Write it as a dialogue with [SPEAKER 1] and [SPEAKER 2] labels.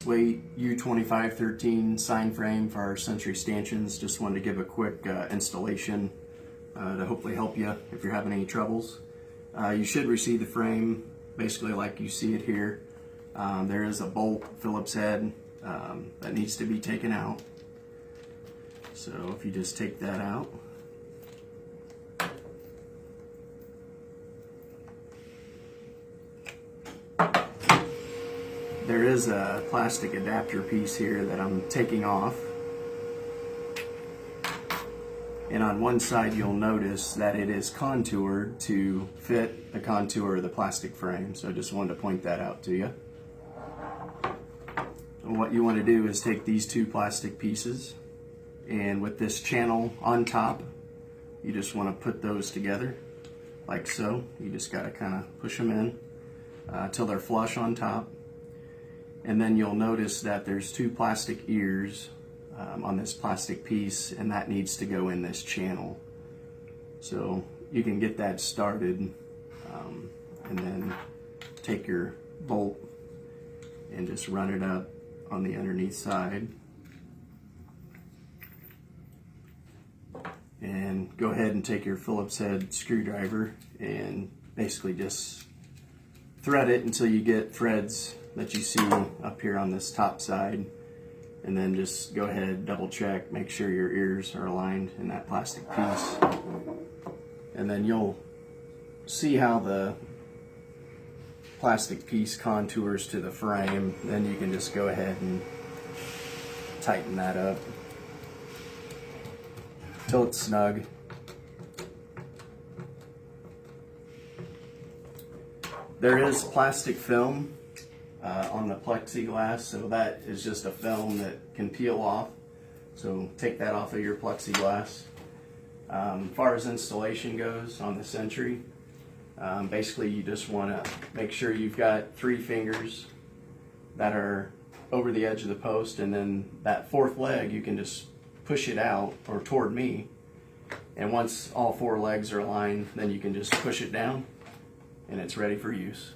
[SPEAKER 1] weight U2513 sign frame for our Sentry stanchions. Just wanted to give a quick installation to hopefully help you if you're having any troubles. You should receive the frame basically like you see it here. There is a bolt Phillips head that needs to be taken out. So if you just take that out, there is a plastic adapter piece here that I'm taking off. And on one side you'll notice that it is contoured to fit the contour of the plastic frame. So I just wanted to point that out to you. And what you want to do is take these two plastic pieces, and with this channel on top, you just want to put those together like so. You just got to kind of push them in till they're flush on top. And then you'll notice that there's two plastic ears on this plastic piece, and that needs to go in this channel. So you can get that started, and then take your bolt and just run it up on the underneath side. And go ahead and take your Phillips head screwdriver and basically just thread it until you get threads that you see up here on this top side. And then just go ahead, double check, make sure your ears are aligned in that plastic piece. And then you'll see how the plastic piece contours to the frame. Then you can just go ahead and tighten that up till it's snug. There is plastic film on the plexiglass, so that is just a film that can peel off. So take that off of your plexiglass. As far as installation goes on the Sentry, basically you just want to make sure you've got 3 fingers that are over the edge of the post, and then that 4th leg you can just push it out or toward me, and once all 4 legs are aligned, then you can just push it down and it's ready for use.